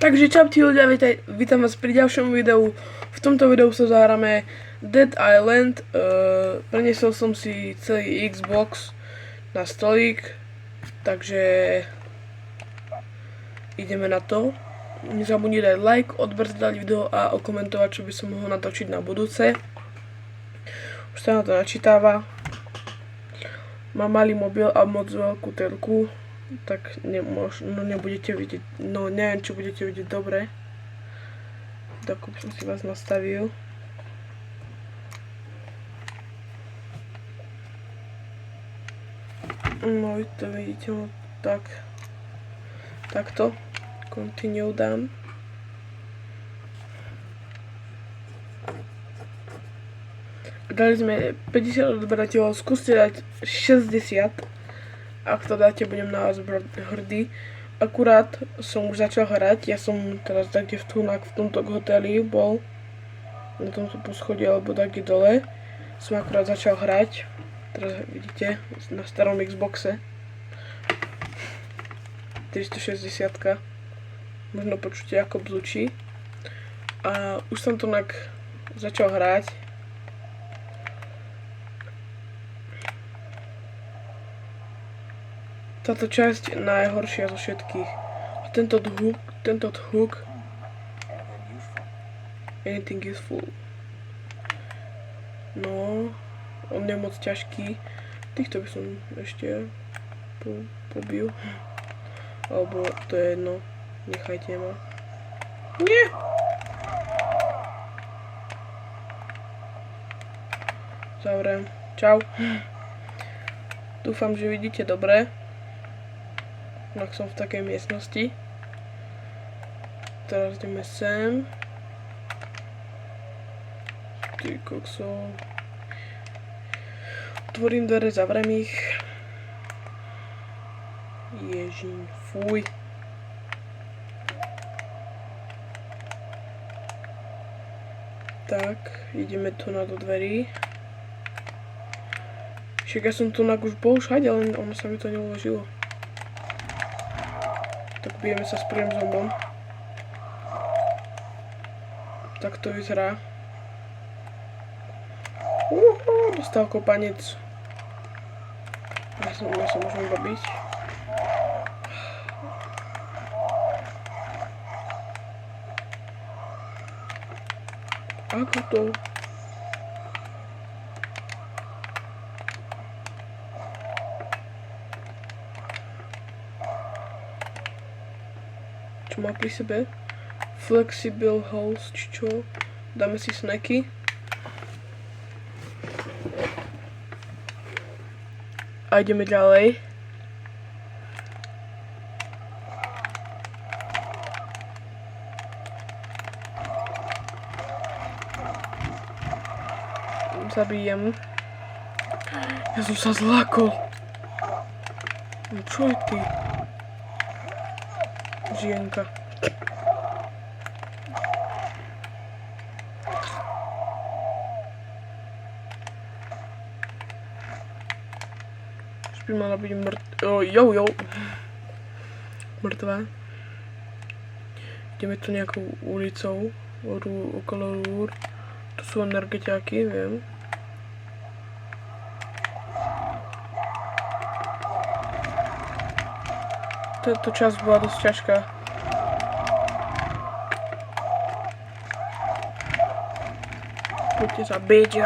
Takže čaute ľudia, vítam vás pri ďalšom videu. V tomto videu sa zahráme Dead Island. Preniesol som si celý Xbox na stolík, takže ideme na to. Nezabudni dať like, odbrzdať video a okomentovať, čo by som mohol natočiť na budúce. Už sa na to načítáva. Mám malý mobil a moc veľkú telku, tak nebudete vidieť, neviem, či budete vidieť dobre. Dokúp som si vás nastavil. No, to vidíte, takto. Continue dám. Dali sme 50 odberateľov, skúste dať 60. Ak to dáte, budem na vás hrdý. Akurát som už začal hrať, ja som teraz takde v tomto hoteli bol, na tomto poschodí alebo takde dole. Som akurát začal hrať, teraz vidíte, na starom Xboxe. 360. Možno počujete, ako bzučí. A už som to začal hrať. Táto časť je najhoršia zo všetkých. A tento hook anything useful. No, on je moc ťažký. Týchto by som ešte pobil. Alebo to je jedno. Nechajte ma. Nie! Zavriem. Čau. Dúfam, že vidíte dobre. Ak som v takej miestnosti. Teraz ideme sem. Ty kokso. Otvorím dvere, zavriem ich. Ježiň, fuj. Tak, ideme tu na do dverí. Však ja som tu už bol všade, len ono sa mi to neuložilo. Tak bijeme sa s prvým zombom. Tak to vyzerá. Dostal kopanec. Ja sa môžem iba byť. Ako to? Čo má pri sebe? Flexible holes, či čo? Dáme si snacky. A ideme ďalej. Zabijem. Ja som sa zlákol. Čo je ty? Žienka. Už by mala byť mŕtva. Ideme tu nejakou ulicou okolo rúr. Tu sú energetiaky, viem. Táto časť bola dosť ťažká. Poďte sa byť.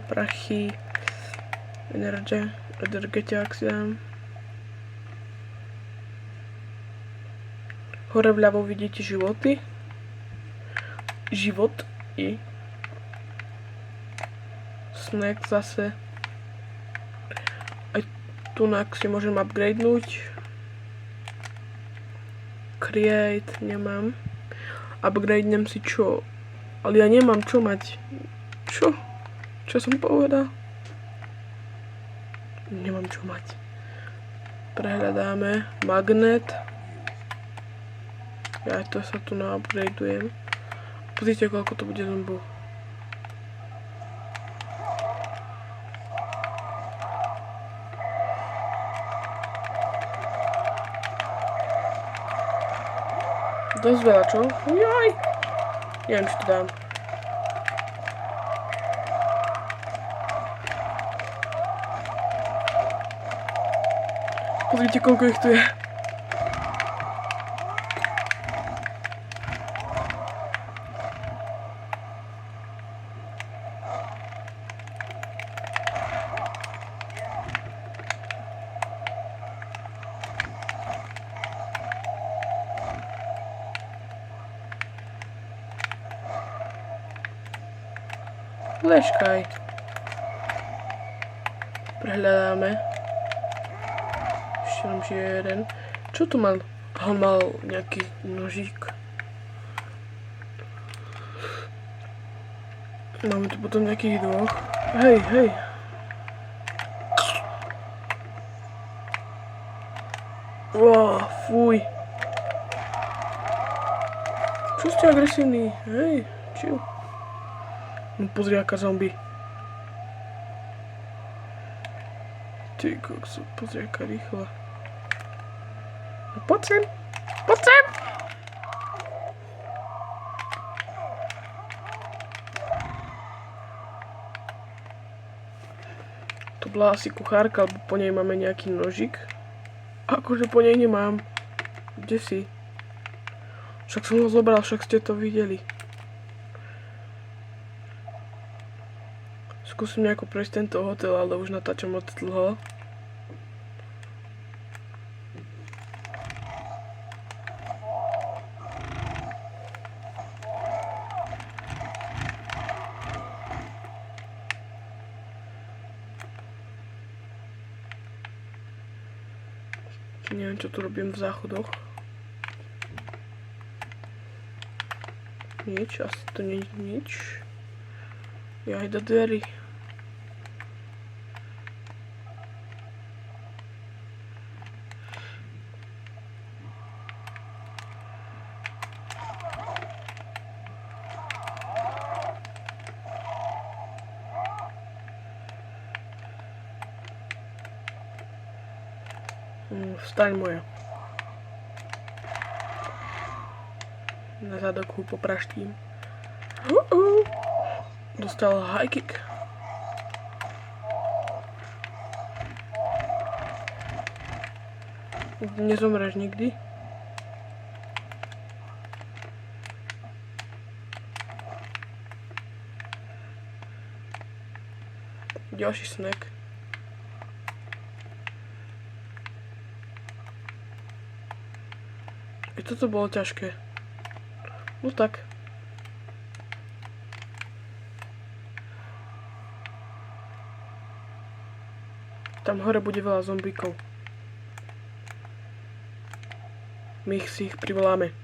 Prachy. Energetiak si dám. Hore vľavo vidíte životy. Život i snack zase. Tu si môžem upgradenúť. Create, nemám. Upgradenem si čo? Ale ja nemám čo mať. Čo? Čo som povedal? Nemám čo mať. Prehľadáme. Magnet. Ja to sa tu na-upgradujem. Pozrite, koľko to bude zombov. Dosť veľa, čo? Jaj! Neviem, či to dám. Pozrite, koľko ich tu je. Leškaj. Prehľadáme. Ešte mám jeden. Čo tu mal? On mal nejaký nožík. Máme tu potom nejakých dvoch. Hej, hej. Wow, fuj. Čo ste agresívni? Hej, chill. No pozri, aká zombie. Ty kokso, pozri, aká rýchla. No poď sem! Poď sem! To bola asi kuchárka, alebo po nej máme nejaký nožik. Akože po nej nemám. Kde si? Však som ho zobral, však ste to videli. Skúsim nejako prejsť tento hotel, ale už natáčam moc dlho. Neviem, čo tu robím v záchodoch. Nič, asi to nie je nič. Ja aj do dverí. Vstaň moja. Na zadok ho popraštím. Dostal high kick. Nezomreš nikdy. Ďalší snack. Toto bolo ťažké. No tak. Tam hore bude veľa zombíkov. My si ich privoláme.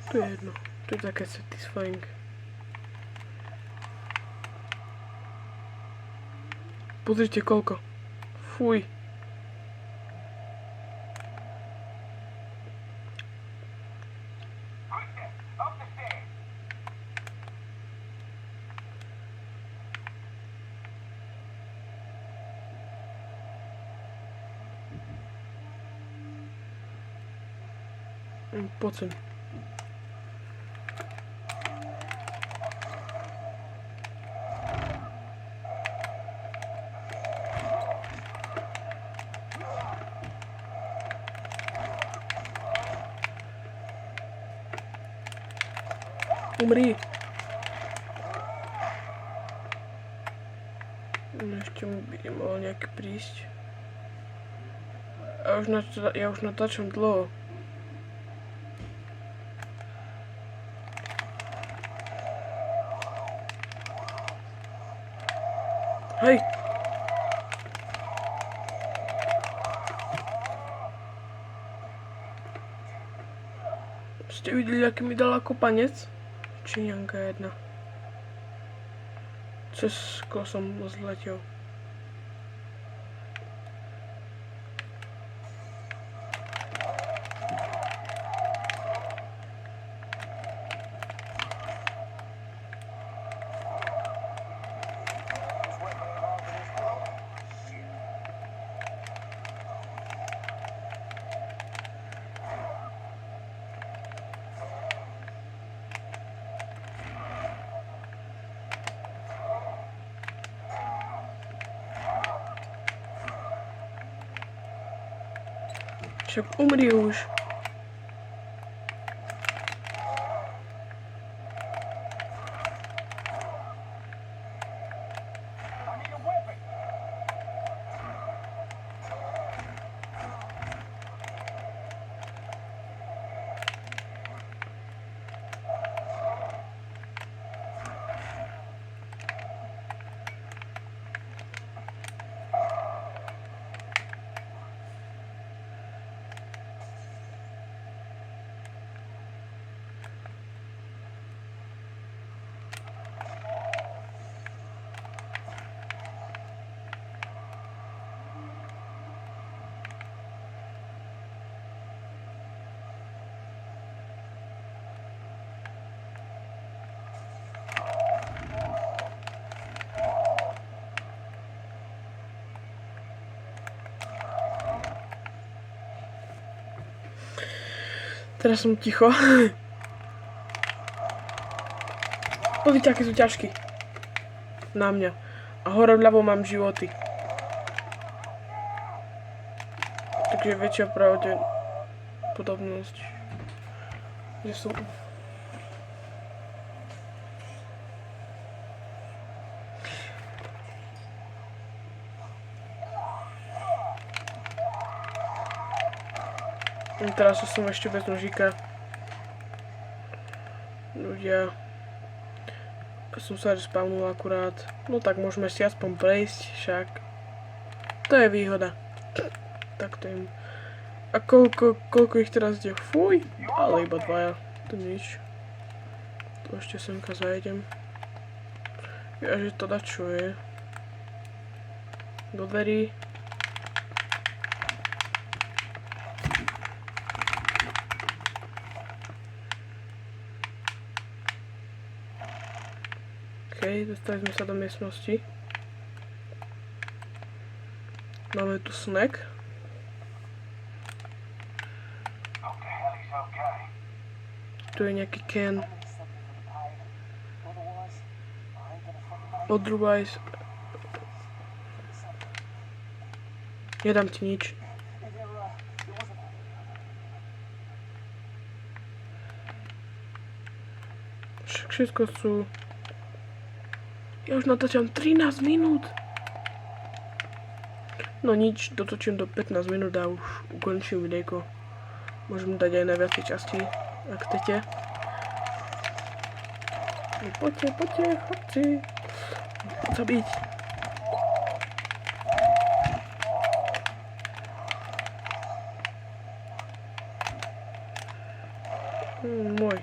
Tu je jedno. Tu je také satisfying. Pozrite koľko. Fuj. Poď sem. Umri. Ešte mu by mohol nejaký prísť. Ja už natáčam dlho. Hej! Ste videli, aký mi dala kopanec? Číňanka jedna. Cez sklo som zletel. Však umri už. Teraz som ticho. Pozrite, aké sú ťažké. Na mňa. A hore vľavo mám životy. Takže väčšia pravdepodobnosť, že sú... Teraz som ešte bez nožíka. Ľudia. Som sa respawnul akurát. No tak môžeme si aspoň prejsť, však. To je výhoda. Tak to im. A koľko ich teraz ide? Fuj, ale iba dvaja. To nič. To ešte semka zajdem. Ja, že to čo je. Do dverí. Dostali sme sa do miestnosti. Máme tu snack. Tu je nejaký can. Otherwise... Nedám ti nič. Všetko sú... Ja už natáčam 13 minút. No nič, dotočím do 15 minút a už ukončím videjko. Môžem dať aj na viacej časti, ak chcete. No, poďte, chlapci. Zabiť. Môj.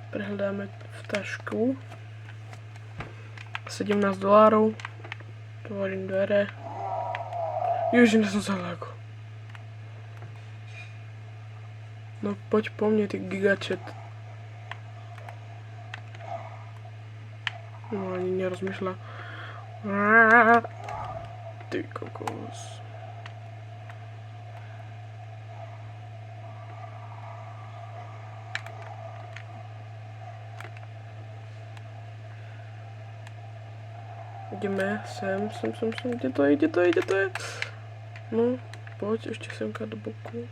Prehľadáme v tašku. 17 $. Otvorím dvere. Ježiš, som sa láko. No poď po mne, ty gigačet. No ani nerozmýšľa. Ty kokos. Ideme sem, kde to je? No, poď ešte semka do boku.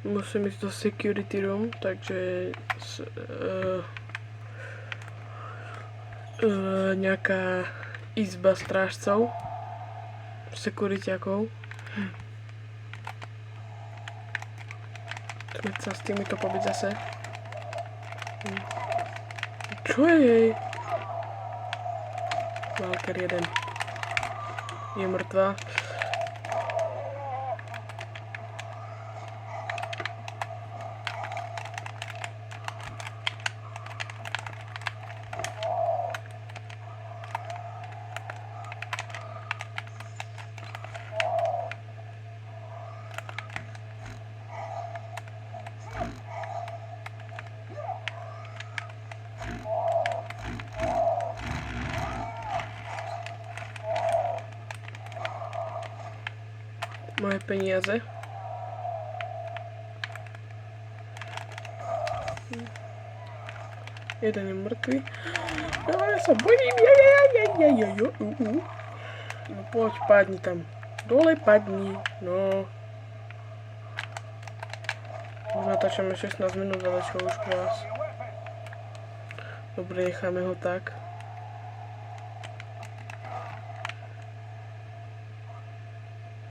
Musím ísť do security room, takže nejaká izba strážcov, securityakov. Chceme sa s týmito pobiť zase. Čo je jej? Walker 1 je mŕtva. moje peniaze. Jeden je mŕtvý. Ja sa bojím. No poď, padni tam. Dole padni. No. Už natáčame 16 minút, ale čo už vás. Dobre, necháme ho tak.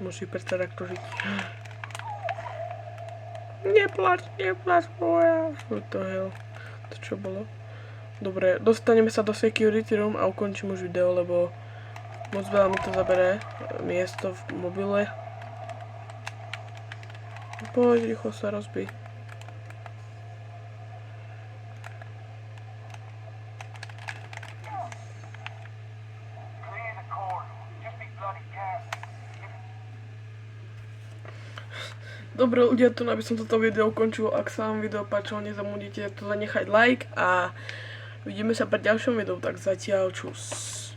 Musí prestať takto žiť. Neplač, moja. What the hell. To čo bolo? Dobre, dostaneme sa do security room a ukončím už video, lebo moc veľa mi to zabere miesto v mobile. Poď, rýchlo sa rozbij. Dobre ľudia, tu aby som toto video ukončil. Ak sa vám video páčilo, nezabudnite to zanechať like a vidíme sa pri ďalšom videu, tak zatiaľ čus.